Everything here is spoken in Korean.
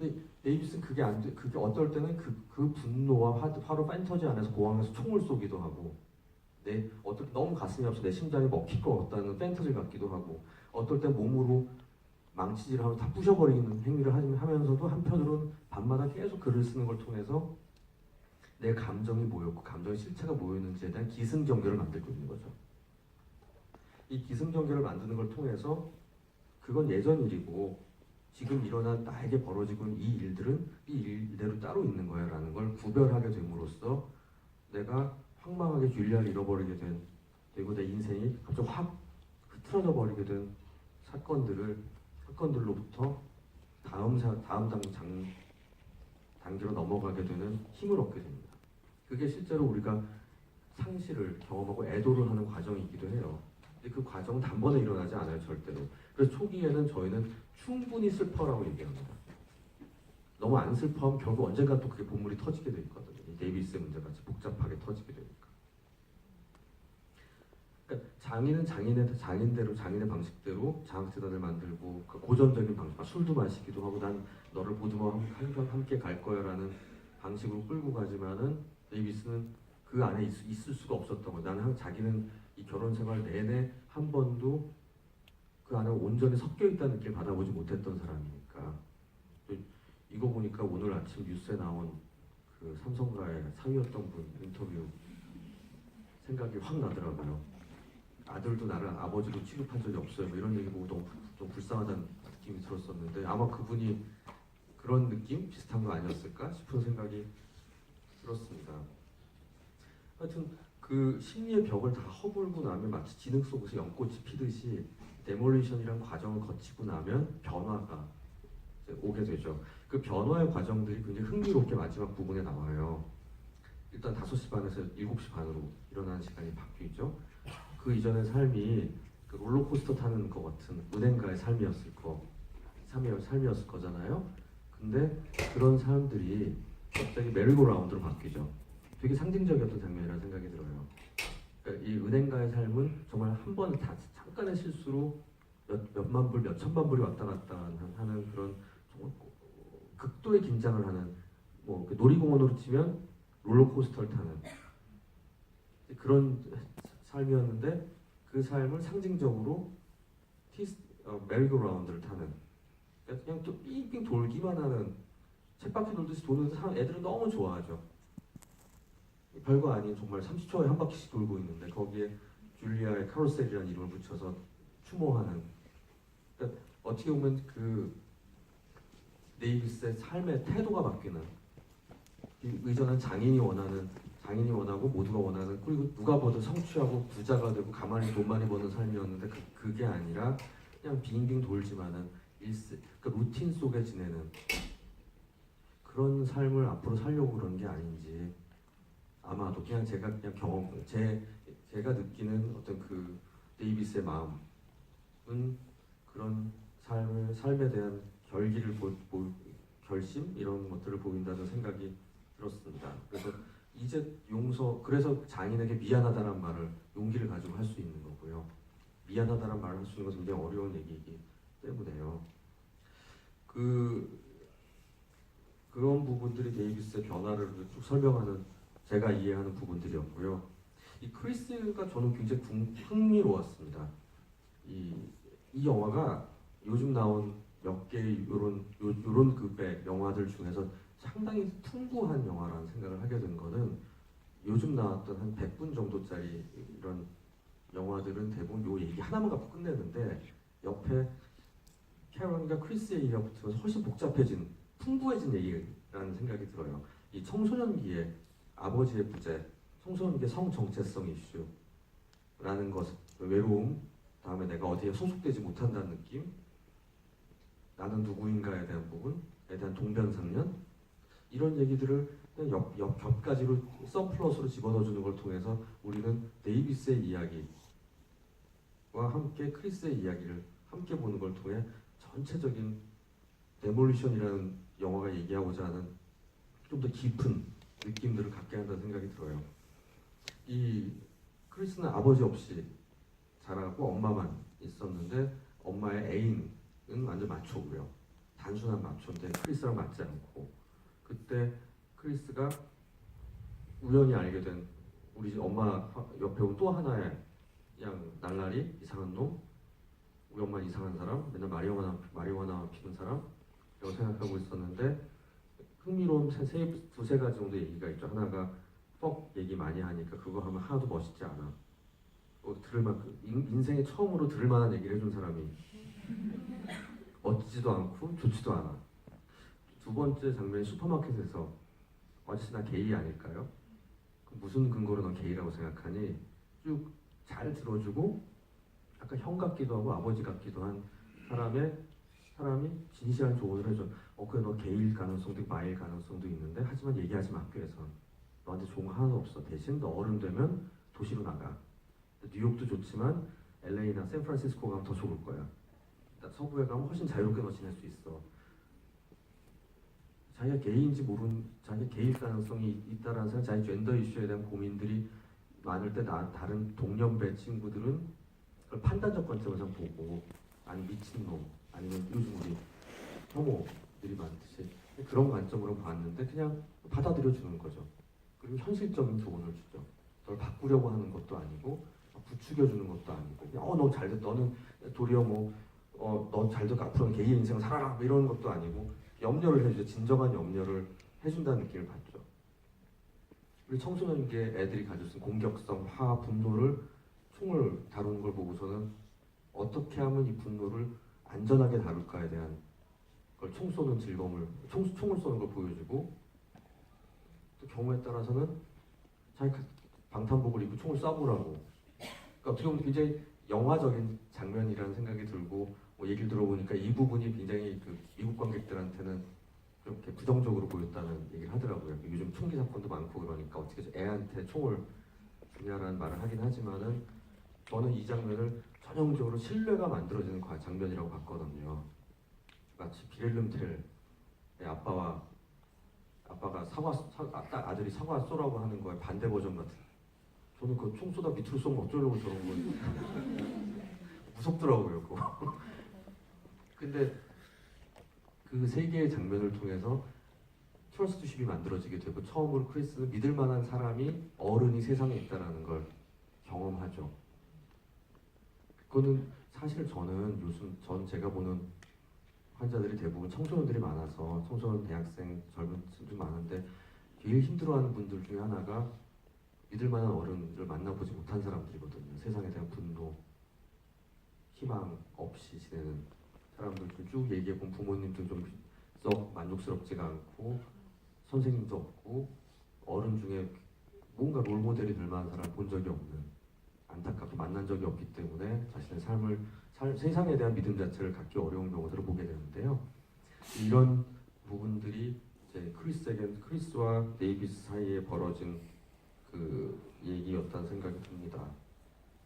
근데 데이비스는 그게 안 돼. 그게 어떨 때는 그 분노와 화로 판터지 안에서 공항에서 총을 쏘기도 하고, 내 어떨 때 너무 가슴이 아파서 내 심장이 먹힐 것 같다는 판타지 같기도 하고, 어떨 때 몸으로 망치질하고 다 부셔버리는 행위를 하면서도 한편으로는 밤마다 계속 글을 쓰는 걸 통해서 내 감정이 뭐였고 감정의 실체가 뭐였는지에 대한 기승전결을 만들고 있는 거죠. 이 기승전결을 만드는 걸 통해서 그건 예전 일이고 지금 일어난 나에게 벌어지고 있는 이 일들은 이 일대로 따로 있는 거야 라는 걸 구별하게 됨으로써 내가 황망하게 균리를 잃어버리게 되고 내 인생이 갑자기 확 흐트러져 버리게 된 사건들로부터 다음 단계로 넘어가게 되는 힘을 얻게 됩니다. 그게 실제로 우리가 상실을 경험하고 애도를 하는 과정이기도 해요. 근데 그 과정은 단번에 일어나지 않아요, 절대로. 그래서 초기에는 저희는 충분히 슬퍼라고 얘기합니다. 너무 안 슬퍼하면 결국 언젠가 또 그게 본물이 터지게 돼 있거든요. 이 데이비스의 문제같이 복잡하게 터지게 되니까. 그러니까 장인은 장인대로 장인의 방식대로 장학재단을 만들고 그 고전적인 방식, 술도 마시기도 하고 난 너를 보듬어 함께 갈 거야라는 방식으로 끌고 가지만은 데이비스는 그 안에 있을 수가 없었던 거예요. 나는 자기는 이 결혼 생활 내내 한 번도 그 안에 온전히 섞여 있다는 느낌을 받아보지 못했던 사람이니까. 이거 보니까 오늘 아침 뉴스에 나온 그 삼성가의 사위였던 분 인터뷰 생각이 확 나더라고요. 아들도 나를 아버지로 취급한 적이 없어요. 뭐 이런 얘기 보고 너무 좀 불쌍하다는 느낌이 들었었는데 아마 그분이 그런 느낌 비슷한 거 아니었을까 싶은 생각이 들었습니다. 하여튼 그 심리의 벽을 다 허물고 나면 마치 진흙 속에서 연꽃이 피듯이 데몰리션이란 과정을 거치고 나면 변화가 오게 되죠. 그 변화의 과정들이 굉장히 흥미롭게 마지막 부분에 나와요. 일단 5시 반에서 7시 반으로 일어나는 시간이 바뀌죠. 그 이전의 삶이 그 롤러코스터 타는 것 같은 은행가의 삶이었을 거잖아요. 근데 그런 사람들이 갑자기 메리고라운드로 바뀌죠. 되게 상징적이었던 장면이라는 생각이 들어요. 그러니까 이 은행가의 삶은 정말 한 번 잠깐의 실수로 몇만 불, 몇천만 불이 왔다 갔다 하는 그런 극도의 긴장을 하는 뭐 놀이공원으로 치면 롤러코스터를 타는 그런 삶이었는데 그 삶을 상징적으로 메리고라운드를 타는 그냥 또 삥삥 돌기만 하는 쳇바퀴 돌듯이 도는 사람 애들은 너무 좋아하죠. 별거 아닌 정말 30초에 한 바퀴씩 돌고 있는데 거기에 줄리아의 카루셀이라는 이름을 붙여서 추모하는 그러니까 어떻게 보면 그 데이비스의 삶의 태도가 바뀌는 의전한 장인이 원하고 모두가 원하는 그리고 누가 보든 성취하고 부자가 되고 가만히 돈 많이 버는 삶이었는데 그게 아니라 그냥 빙빙 돌지만은 그 루틴 속에 지내는 그런 삶을 앞으로 살려고 그러는 게 아닌지 아마도 그냥 제가 제가 느끼는 어떤 그 데이비스의 마음은 그런 삶에 대한 결심 이런 것들을 보인다는 생각이 들었습니다. 그래서 이제 그래서 장인에게 미안하다는 말을 용기를 가지고 할 수 있는 거고요. 미안하다는 말을 할 수 있는 것은 굉장히 어려운 얘기이기 때문에요. 그런 부분들이 데이비스의 변화를 쭉 설명하는 제가 이해하는 부분들이었고요. 이 크리스가 저는 굉장히 흥미로웠습니다. 이 영화가 요즘 나온 몇 개의 요런 급의 영화들 중에서 상당히 풍부한 영화라는 생각을 하게 된 거는 요즘 나왔던 한 100분 정도짜리 이런 영화들은 대부분 요 얘기 하나만 갖고 끝내는데 옆에 캐런과 크리스의 얘기가 붙으면서 훨씬 풍부해진 얘기라는 생각이 들어요. 이 청소년기에 아버지의 부재, 청소년기의 성정체성 이슈라는 것, 외로움, 다음에 내가 어디에 소속되지 못한다는 느낌, 나는 누구인가에 대한 부분에 대한 동병상련 이런 얘기들을 겹가지로 서플러스로 집어넣어주는 걸 통해서 우리는 데이비스의 이야기와 함께 크리스의 이야기를 함께 보는 걸 통해 전체적인 데몰리션이라는 영화가 얘기하고자 하는 좀 더 깊은 느낌들을 갖게 한다는 생각이 들어요. 이 크리스는 아버지 없이 자라고 엄마만 있었는데 엄마의 애인은 완전 마초고요. 단순한 마초인데 크리스랑 맞지 않고, 그때 크리스가 우연히 알게 된 우리 엄마 옆에 온 또 하나의 양 날라리 이상한 놈, 우리 엄마 이상한 사람, 맨날 마리화나 피는 사람 이라고 생각하고 있었는데, 흥미로운 두세 가지 정도 얘기가 있죠. 하나가 뻑 얘기 많이 하니까 그거 하면 하나도 멋있지 않아. 인생에 처음으로 들을 만한 얘기를 해준 사람이 멋지지도 않고 좋지도 않아. 두 번째 장면이 슈퍼마켓에서 아저씨 나 게이 아닐까요? 무슨 근거로 넌 게이라고 생각하니? 쭉 잘 들어주고 약간 형 같기도 하고 아버지 같기도 한 사람이 진실한 조언을 해줘. 그래 너 게이일 가능성도 있고 마일 가능성도 있는데 하지만 얘기하지 마. 학교에선 너한테 좋은 거 하나도 없어. 대신 너 어른 되면 도시로 나가. 뉴욕도 좋지만 LA나 샌프란시스코 가면 더 좋을 거야. 서부에 가면 훨씬 자유롭게 너 지낼 수 있어. 자기가 게이인지 자기가 게이일 가능성이 있다라는 생각, 자기 젠더 이슈에 대한 고민들이 많을 때 다른 동년배 친구들은 그걸 판단적 관점에서 보고, 아니 미친놈, 아니면 요즘 우리 혐오들이 많듯이 그런 관점으로 봤는데 그냥 받아들여 주는 거죠. 그리고 현실적인 조언을 주죠. 널 바꾸려고 하는 것도 아니고 부추겨 주는 것도 아니고, 그냥 너 잘됐다, 너는 도리어 너 잘됐고 앞으로는 게이 인생을 살아라 뭐 이런 것도 아니고 염려를 해주죠. 진정한 염려를 해준다는 느낌을 받죠. 우리 청소년기에 애들이 가지고 있는 공격성, 화, 분노를 총을 다루는 걸 보고서는 어떻게 하면 이 분노를 안전하게 다룰까에 대한 걸, 총 쏘는 즐거움을, 총을 쏘는 걸 보여주고, 또 경우에 따라서는 자기 방탄복을 입고 총을 쏴보라고. 그러니까 어떻게 보면 굉장히 영화적인 장면이라는 생각이 들고, 얘기를 들어보니까 이 부분이 굉장히 미국 관객들한테는 좀 이렇게 부정적으로 보였다는 얘기를 하더라고요. 요즘 총기 사건도 많고 그러니까 어떻게 애한테 총을 주냐라는 말을 하긴 하지만은, 저는 이 장면을 전형적으로 신뢰가 만들어지는 장면이라고 봤거든요. 마치 비렐름 텔의 아빠가 아들이 사과 쏘라고 하는 거에 반대 버전 같은. 저는 그 총 쏘다 밑으로 쏘면 어쩌려고 저런 거 무섭더라고요. 그거. 근데 그 세 개의 장면을 통해서 트러스트십이 만들어지게 되고, 처음으로 크리스는 믿을 만한 사람이, 어른이 세상에 있다는 걸 경험하죠. 그거는 사실 저는 제가 보는 환자들이 대부분 청소년들이 많아서, 청소년, 대학생, 젊은 친구들이 많은데 제일 힘들어하는 분들 중에 하나가 믿을 만한 어른을 만나보지 못한 사람들이거든요. 세상에 대한 분노, 희망 없이 지내는 사람들 쭉 얘기해본 부모님도 좀 썩 만족스럽지가 않고, 선생님도 없고, 어른 중에 뭔가 롤모델이 될 만한 사람 본 적이 없는, 안타깝게 만난 적이 없기 때문에 자신의 삶을, 세상에 대한 믿음 자체를 갖기 어려운 경우들을 보게 되는데요. 이런 부분들이 이제 크리스와 데이비스 사이에 벌어진 그 얘기였다는 생각이 듭니다.